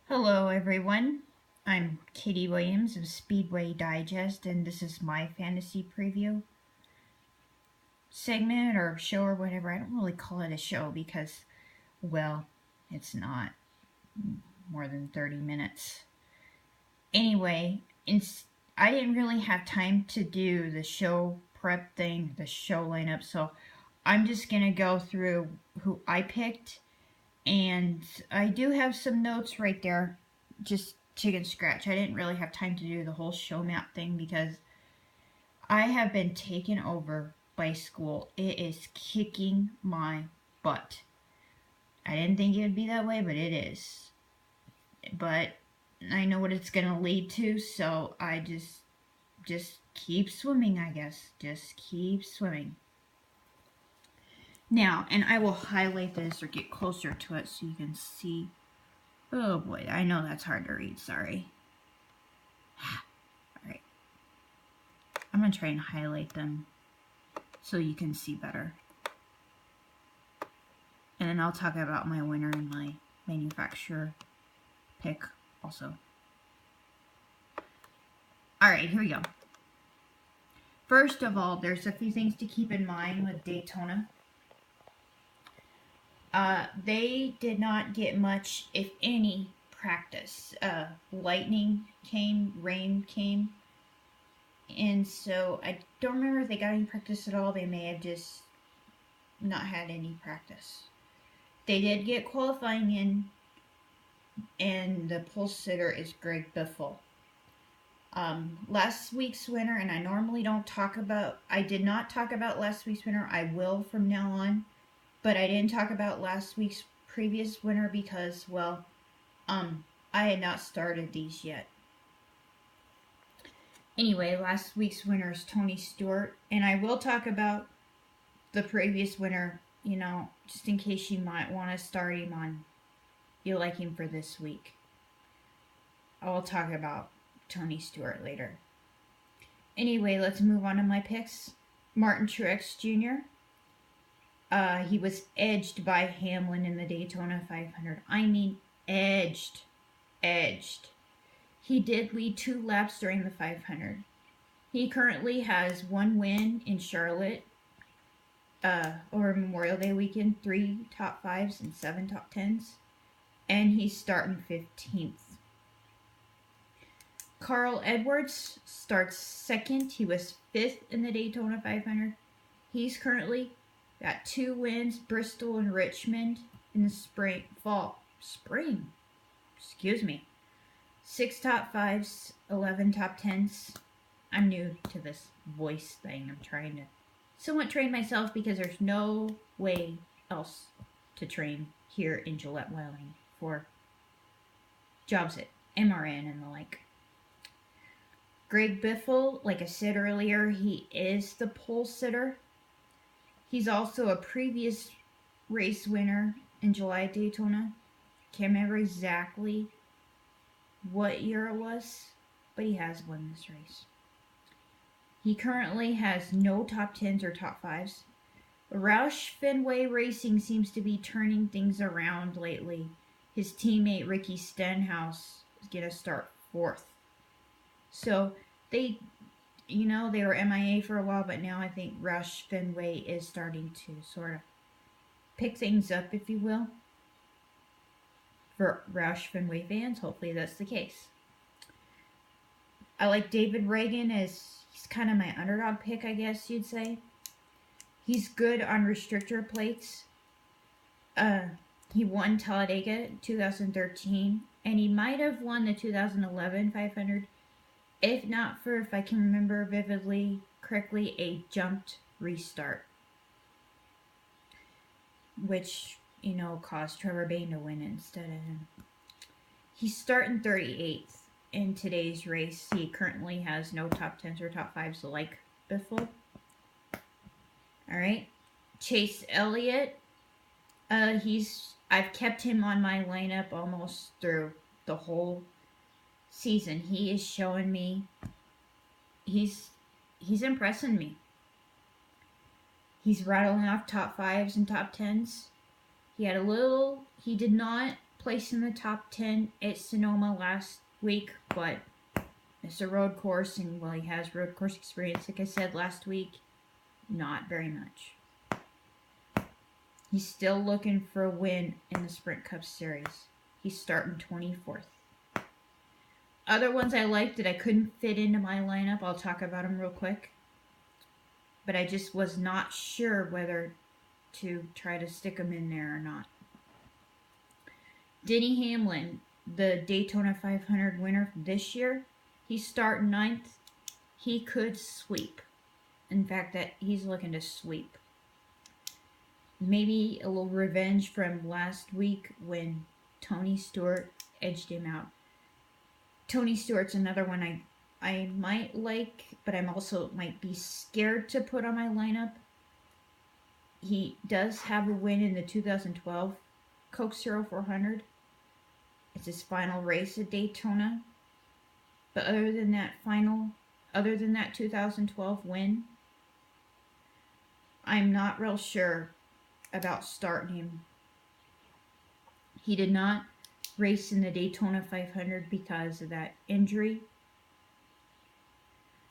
Hello, everyone. I'm Katie Williams of Speedway Digest, and this is my fantasy preview segment or show or whatever. I don't really call it a show because, well, it's not more than 30 minutes. Anyway, I didn't really have time to do the show prep thing, the show lineup, so I'm just going to go through who I picked, and I do have some notes right there, just chicken scratch. I didn't really have time to do the whole show map thing because I have been taken over by school. It is kicking my butt. I didn't think it would be that way, but it is. But I know what it's going to lead to, so I just keep swimming, I guess. Just keep swimming. Now, and I will highlight this or get closer to it so you can see. Oh boy, I know that's hard to read, sorry. Alright. I'm going to try and highlight them so you can see better. And then I'll talk about my winner and my manufacturer pick also. Alright, here we go. First of all, there's a few things to keep in mind with Daytona. They did not get much, if any, practice. Lightning came, rain came, and so I don't remember if they got any practice at all. They may have just not had any practice. They did get qualifying in, and the pole sitter is Greg Biffle. Last week's winner, and I normally don't talk about, I did not talk about last week's winner. I will from now on. But I didn't talk about last week's previous winner because, well, I had not started these yet. Anyway, last week's winner is Tony Stewart. And I will talk about the previous winner, you know, just in case you might want to start him on, you like him for this week. I will talk about Tony Stewart later. Anyway, let's move on to my picks. Martin Truex Jr., he was edged by Hamlin in the Daytona 500. I mean, edged. He did lead 2 laps during the 500. He currently has 1 win in Charlotte over Memorial Day weekend, 3 top 5s and 7 top 10s. And he's starting 15th. Carl Edwards starts 2nd. He was 5th in the Daytona 500. He's currently got 2 wins, Bristol and Richmond in the spring. 6 top 5s, 11 top 10s. I'm new to this voice thing. I'm trying to somewhat train myself because there's no way else to train here in Gillette, Wyoming for jobs at MRN and the like. Greg Biffle, like I said earlier, he is the pole sitter. He's also a previous race winner in July at Daytona. Can't remember exactly what year it was, but he has won this race. He currently has no top 10s or top 5s. Roush Fenway Racing seems to be turning things around lately. His teammate Ricky Stenhouse is going to start 4th. So they were MIA for a while, but now I think Roush Fenway is starting to sort of pick things up, if you will. For Roush Fenway fans, hopefully that's the case. I like David Reagan as he's kind of my underdog pick, I guess you'd say. He's good on restrictor plates. He won Talladega 2013, and he might have won the 2011 500. If not for, if I can remember vividly correctly, a jumped restart. Which, caused Trevor Bayne to win instead of him. He's starting 38th in today's race. He currently has no top 10s or top 5s like Biffle. Alright. Chase Elliott. I've kept him on my lineup almost through the whole season. He is showing me he's impressing me. He's rattling off top 5s and top 10s. He did not place in the top 10 at Sonoma last week, but it's a road course, and while he has road course experience, like I said last week, not very much. He's still looking for a win in the Sprint Cup Series. He's starting 24th. Other ones I liked that I couldn't fit into my lineup, I'll talk about them real quick. But I just was not sure whether to try to stick them in there or not. Denny Hamlin, the Daytona 500 winner this year, he's starting 9th. He could sweep. In fact, that he's looking to sweep. Maybe a little revenge from last week when Tony Stewart edged him out. Tony Stewart's another one I might like, but I'm also might be scared to put on my lineup. He does have a win in the 2012 Coke Zero 400. It's his final race at Daytona. But other than that 2012 win, I'm not real sure about starting him. He did not race in the Daytona 500 because of that injury.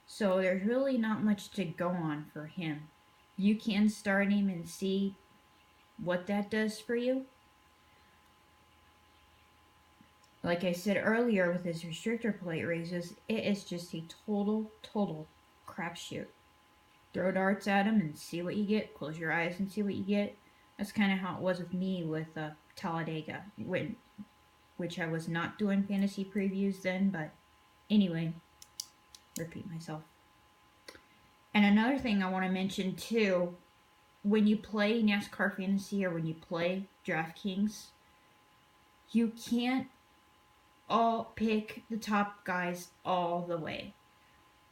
So there's really not much to go on for him. You can start him and see what that does for you. Like I said earlier with his restrictor plate races, it is just a total crapshoot. Throw darts at him and see what you get. Close your eyes and see what you get. That's kind of how it was with me with Talladega, which I was not doing fantasy previews then, but anyway, repeat myself. And another thing I want to mention too, when you play NASCAR Fantasy or when you play DraftKings, you can't all pick the top guys all the way.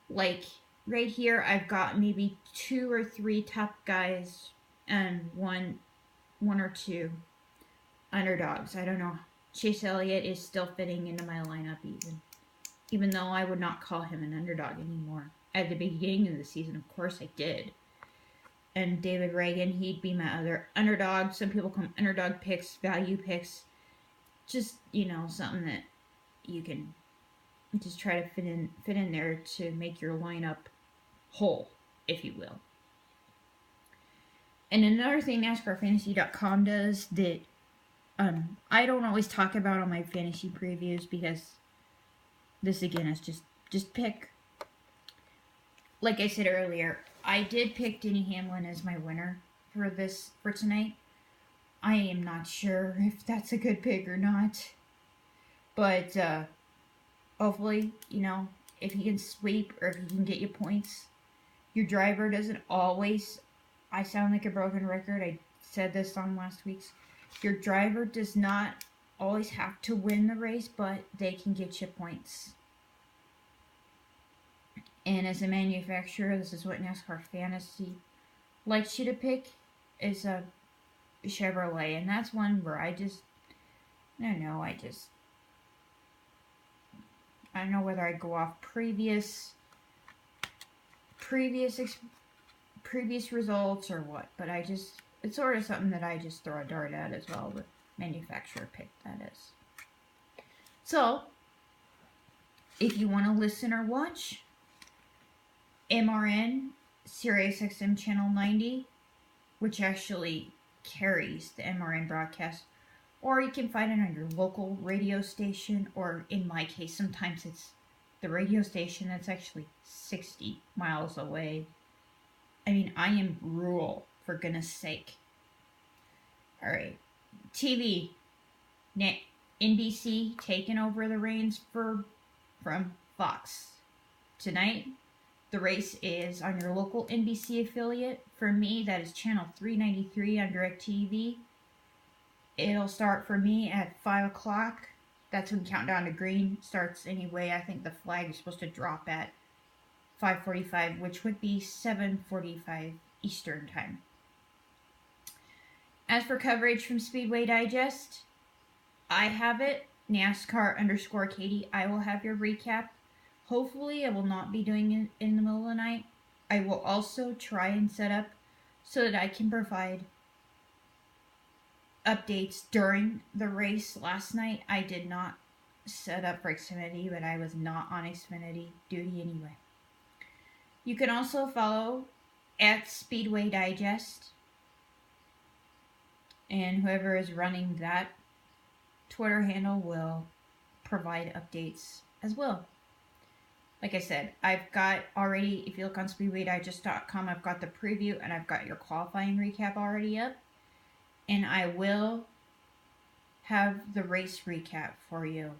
Like right here, I've got maybe 2 or 3 top guys and one or two underdogs. I don't know. Chase Elliott is still fitting into my lineup even though I would not call him an underdog anymore. At the beginning of the season, of course I did. And David Reagan, he'd be my other underdog. Some people call them underdog picks, value picks. Just, something that you can just try to fit in there to make your lineup whole, if you will. And another thing NASCARFantasy.com does that I don't always talk about on my fantasy previews because this again is just pick. Like I said earlier, I did pick Denny Hamlin as my winner for tonight. I am not sure if that's a good pick or not. But hopefully, if he can sweep or if he can get you points. Your driver doesn't always, I sound like a broken record, I said this on last week's. Your driver does not always have to win the race, but they can get you points. And as a manufacturer, this is what NASCAR Fantasy likes you to pick, is a Chevrolet. And that's one where I don't know whether I go off previous results or what, but it's sort of something that I just throw a dart at as well, with manufacturer pick, that is. So, if you want to listen or watch, MRN, SiriusXM Channel 90, which actually carries the MRN broadcast, or you can find it on your local radio station, or in my case, sometimes it's the radio station that's actually 60 miles away. I mean, I am rural, for goodness sake. Alright. TV. NBC taking over the reins from Fox. Tonight, the race is on your local NBC affiliate. For me, that is channel 393 on DirecTV. It'll start for me at 5 o'clock. That's when Countdown to Green starts anyway. I think the flag is supposed to drop at 5:45, which would be 7:45 Eastern Time. As for coverage from Speedway Digest, I have it, NASCAR_Katie. I will have your recap. Hopefully, I will not be doing it in the middle of the night. I will also try and set up so that I can provide updates during the race last night. I did not set up for Xfinity, but I was not on Xfinity duty anyway. You can also follow at Speedway Digest, and whoever is running that Twitter handle will provide updates as well. Like I said, I've got already, if you look on speedwaydigest.com, I've got the preview and I've got your qualifying recap already up. And I will have the race recap for you.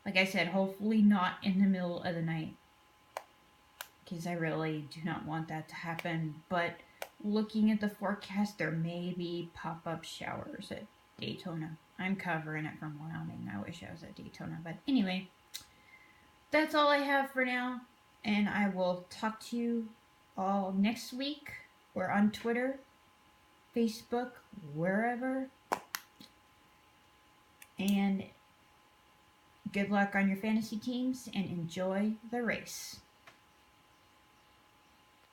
Like I said, hopefully not in the middle of the night, because I really do not want that to happen. But looking at the forecast, there may be pop-up showers at Daytona. I'm covering it from Wyoming. I wish I was at Daytona. But anyway, that's all I have for now. And I will talk to you all next week. We're on Twitter, Facebook, wherever. And good luck on your fantasy teams and enjoy the race.